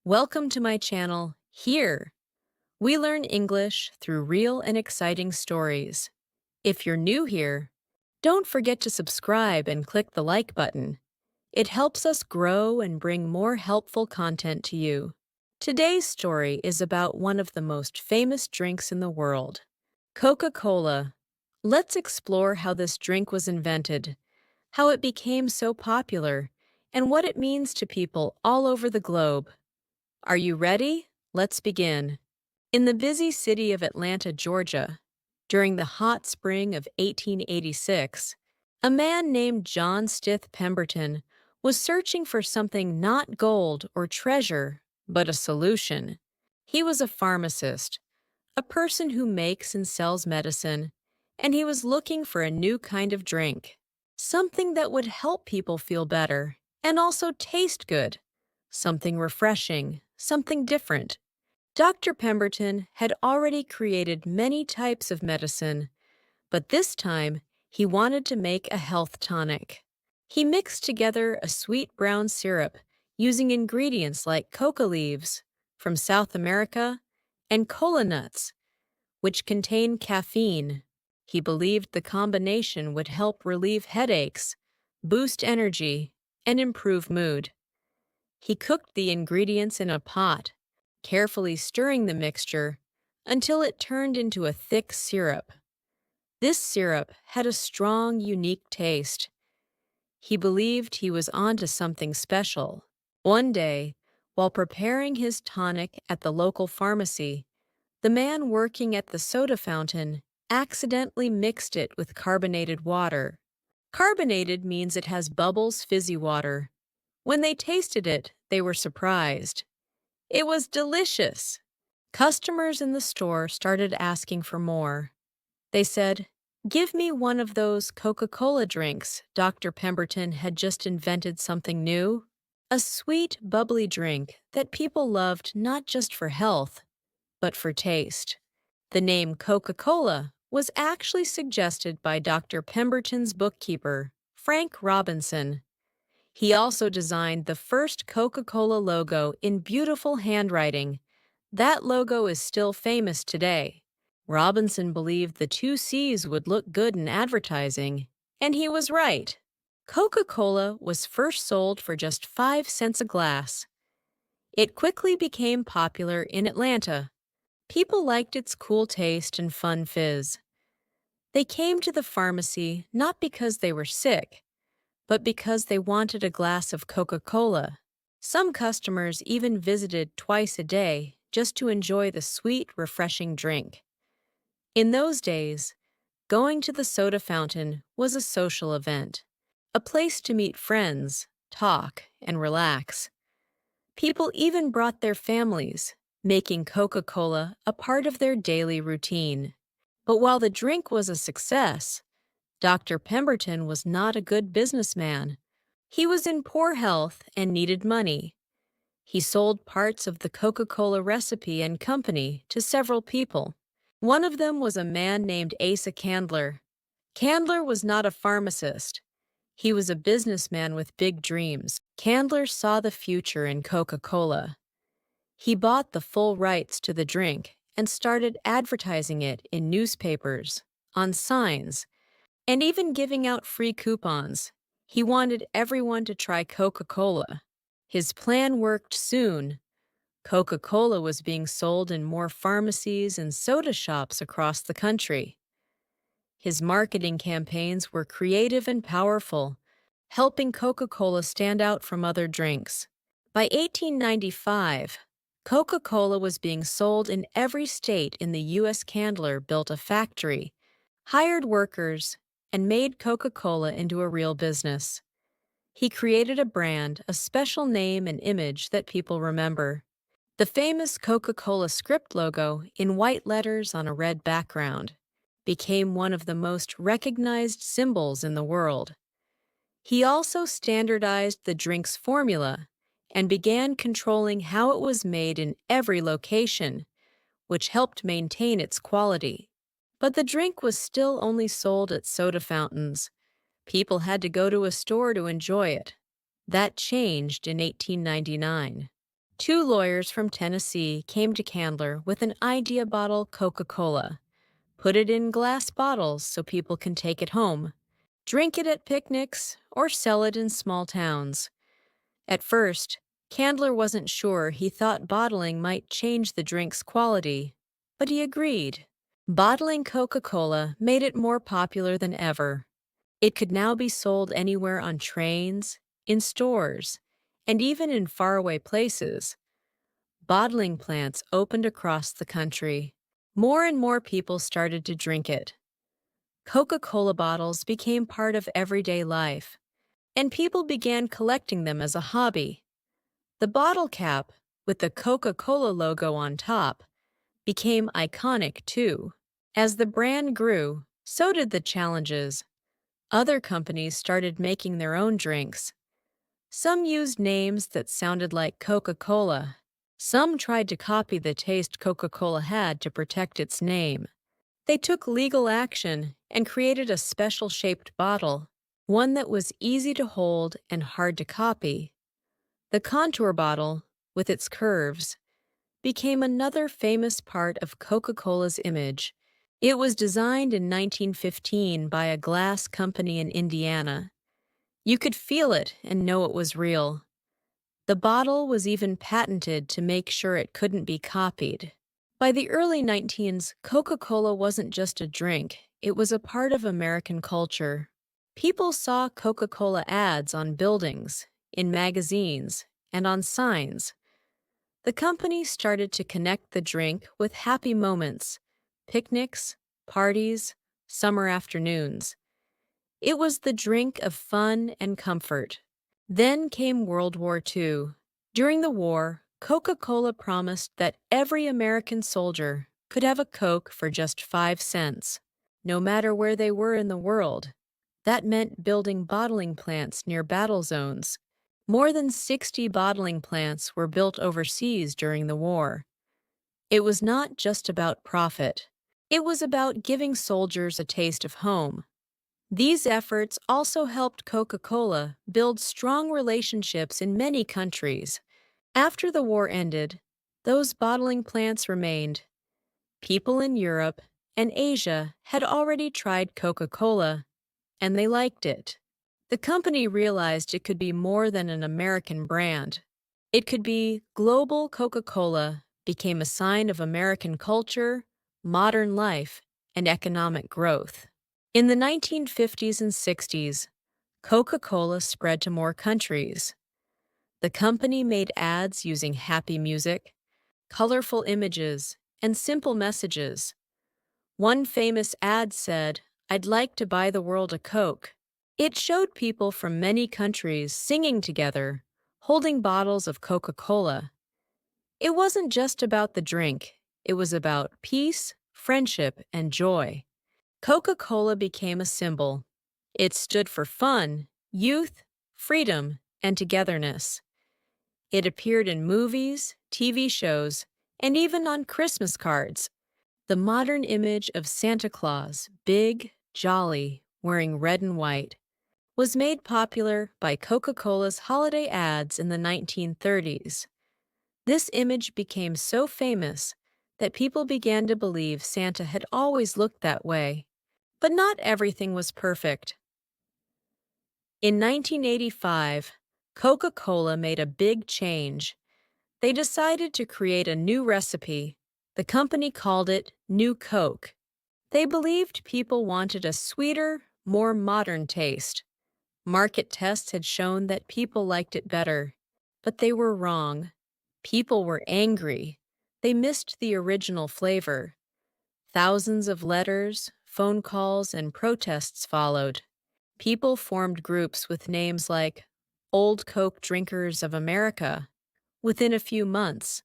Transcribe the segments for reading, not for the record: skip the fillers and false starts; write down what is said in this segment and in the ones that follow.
Welcome to my channel. Here, we learn English through real and exciting stories. If you're new here, don't forget to subscribe and click the like button. It helps us grow and bring more helpful content to you. Today's story is about one of the most famous drinks in the world, Coca-Cola. Let's explore how this drink was invented, how it became so popular, and what it means to people all over the globe. Are you ready? Let's begin. In the busy city of Atlanta, Georgia, during the hot spring of 1886, a man named John Stith Pemberton was searching for something not gold or treasure, but a solution. He was a pharmacist, a person who makes and sells medicine, and he was looking for a new kind of drink, something that would help people feel better and also taste good, something refreshing, something different. Dr. Pemberton had already created many types of medicine, but this time he wanted to make a health tonic. He mixed together a sweet brown syrup using ingredients like coca leaves from South America and cola nuts, which contain caffeine. He believed the combination would help relieve headaches, boost energy, and improve mood. He cooked the ingredients in a pot, carefully stirring the mixture until it turned into a thick syrup. This syrup had a strong, unique taste. He believed he was onto something special. One day, while preparing his tonic at the local pharmacy, the man working at the soda fountain accidentally mixed it with carbonated water. Carbonated means it has bubbles, fizzy water. When they tasted it, they were surprised. It was delicious. Customers in the store started asking for more. They said, "Give me one of those Coca-Cola drinks. Dr. Pemberton had just invented something new." A sweet, bubbly drink that people loved not just for health, but for taste. The name Coca-Cola was actually suggested by Dr. Pemberton's bookkeeper, Frank Robinson. He also designed the first Coca-Cola logo in beautiful handwriting. That logo is still famous today. Robinson believed the two C's would look good in advertising, and he was right. Coca-Cola was first sold for just 5 cents a glass. It quickly became popular in Atlanta. People liked its cool taste and fun fizz. They came to the pharmacy not because they were sick, but because they wanted a glass of Coca-Cola. Some customers even visited twice a day just to enjoy the sweet, refreshing drink. In those days, going to the soda fountain was a social event, a place to meet friends, talk, and relax. People even brought their families, making Coca-Cola a part of their daily routine. But while the drink was a success, Dr. Pemberton was not a good businessman. He was in poor health and needed money. He sold parts of the Coca-Cola recipe and company to several people. One of them was a man named Asa Candler. Candler was not a pharmacist. He was a businessman with big dreams. Candler saw the future in Coca-Cola. He bought the full rights to the drink and started advertising it in newspapers, on signs, and even giving out free coupons. He wanted everyone to try Coca-Cola. His plan worked soon. Coca-Cola was being sold in more pharmacies and soda shops across the country. His marketing campaigns were creative and powerful, helping Coca-Cola stand out from other drinks. By 1895, Coca-Cola was being sold in every state in the U.S. Candler built a factory, hired workers, and made Coca-Cola into a real business. He created a brand, a special name and image that people remember. The famous Coca-Cola script logo in white letters on a red background became one of the most recognized symbols in the world. He also standardized the drink's formula and began controlling how it was made in every location, which helped maintain its quality. But the drink was still only sold at soda fountains. People had to go to a store to enjoy it. That changed in 1899. Two lawyers from Tennessee came to Candler with an idea bottle Coca-Cola. Put it in glass bottles so people can take it home, drink it at picnics, or sell it in small towns. At first, Candler wasn't sure. He thought bottling might change the drink's quality, but he agreed. Bottling Coca-Cola made it more popular than ever. It could now be sold anywhere on trains, in stores, and even in faraway places. Bottling plants opened across the country. More and more people started to drink it. Coca-Cola bottles became part of everyday life, and people began collecting them as a hobby. The bottle cap, with the Coca-Cola logo on top, became iconic too. As the brand grew, so did the challenges. Other companies started making their own drinks. Some used names that sounded like Coca-Cola. Some tried to copy the taste Coca-Cola had to protect its name. They took legal action and created a special-shaped bottle, one that was easy to hold and hard to copy. The contour bottle, with its curves, became another famous part of Coca-Cola's image. It was designed in 1915 by a glass company in Indiana. You could feel it and know it was real. The bottle was even patented to make sure it couldn't be copied. By the early 19s, Coca-Cola wasn't just a drink, it was a part of American culture. People saw Coca-Cola ads on buildings, in magazines, and on signs. The company started to connect the drink with happy moments, picnics, parties, summer afternoons. It was the drink of fun and comfort. Then came World War II. During the war, Coca-Cola promised that every American soldier could have a Coke for just 5 cents, no matter where they were in the world. That meant building bottling plants near battle zones. More than 60 bottling plants were built overseas during the war. It was not just about profit. It was about giving soldiers a taste of home. These efforts also helped Coca-Cola build strong relationships in many countries. After the war ended, those bottling plants remained. People in Europe and Asia had already tried Coca-Cola, and they liked it. The company realized it could be more than an American brand. It could be global. Coca-Cola became a sign of American culture, modern life, and economic growth. In the 1950s and 60s, Coca-Cola spread to more countries. The company made ads using happy music, colorful images, and simple messages. One famous ad said, "I'd like to buy the world a Coke." It showed people from many countries singing together, holding bottles of Coca-Cola. It wasn't just about the drink, it was about peace, friendship, and joy. Coca-Cola became a symbol. It stood for fun, youth, freedom, and togetherness. It appeared in movies, TV shows, and even on Christmas cards. The modern image of Santa Claus, big, jolly, wearing red and white, was made popular by Coca-Cola's holiday ads in the 1930s. This image became so famous that people began to believe Santa had always looked that way. But not everything was perfect. In 1985, Coca-Cola made a big change. They decided to create a new recipe. The company called it New Coke. They believed people wanted a sweeter, more modern taste. Market tests had shown that people liked it better, but they were wrong. People were angry. They missed the original flavor. Thousands of letters, phone calls, and protests followed. People formed groups with names like Old Coke Drinkers of America. Within a few months,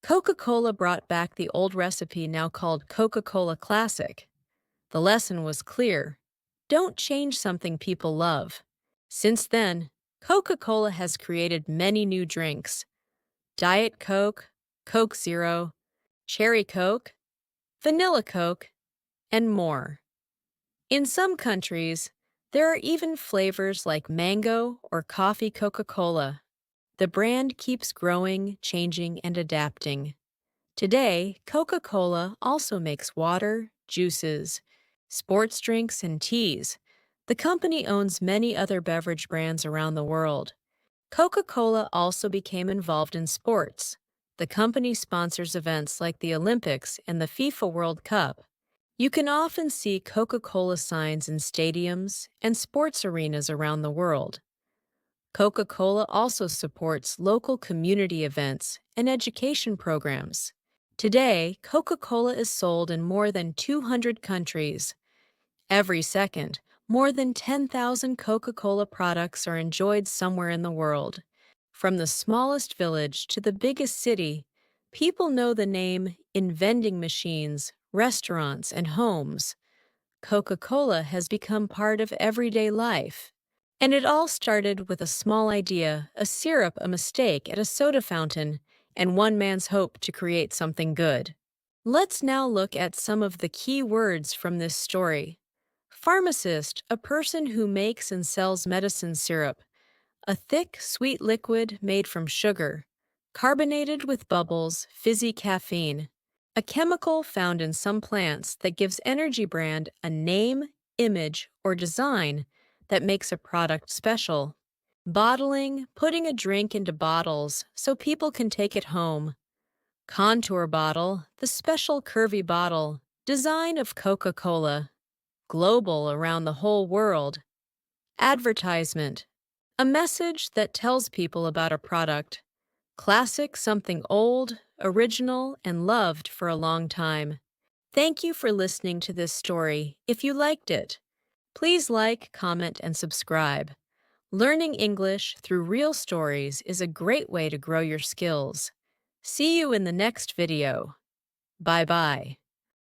Coca-Cola brought back the old recipe now called Coca-Cola Classic. The lesson was clear: don't change something people love. Since then, Coca-Cola has created many new drinks: Diet Coke, Coke Zero, Cherry Coke, Vanilla Coke, and more. In some countries, there are even flavors like mango or coffee Coca-Cola. The brand keeps growing, changing, and adapting. Today, Coca-Cola also makes water, juices, sports drinks, and teas. The company owns many other beverage brands around the world. Coca-Cola also became involved in sports. The company sponsors events like the Olympics and the FIFA World Cup. You can often see Coca-Cola signs in stadiums and sports arenas around the world. Coca-Cola also supports local community events and education programs. Today, Coca-Cola is sold in more than 200 countries. Every second, more than 10,000 Coca-Cola products are enjoyed somewhere in the world. From the smallest village to the biggest city, people know the name in vending machines, restaurants, and homes. Coca-Cola has become part of everyday life. And it all started with a small idea, a syrup, a mistake at a soda fountain, and one man's hope to create something good. Let's now look at some of the key words from this story. Pharmacist, a person who makes and sells medicine syrup, a thick, sweet liquid made from sugar, carbonated with bubbles, fizzy caffeine, a chemical found in some plants that gives energy brand a name, image, or design that makes a product special. Bottling, putting a drink into bottles so people can take it home. Contour bottle, the special curvy bottle, design of Coca-Cola. Global, around the whole world. Advertisement, a message that tells people about a product. Classic, something old, original, and loved for a long time. Thank you for listening to this story. If you liked it, please like, comment, and subscribe. Learning English through real stories is a great way to grow your skills. See you in the next video. Bye-bye.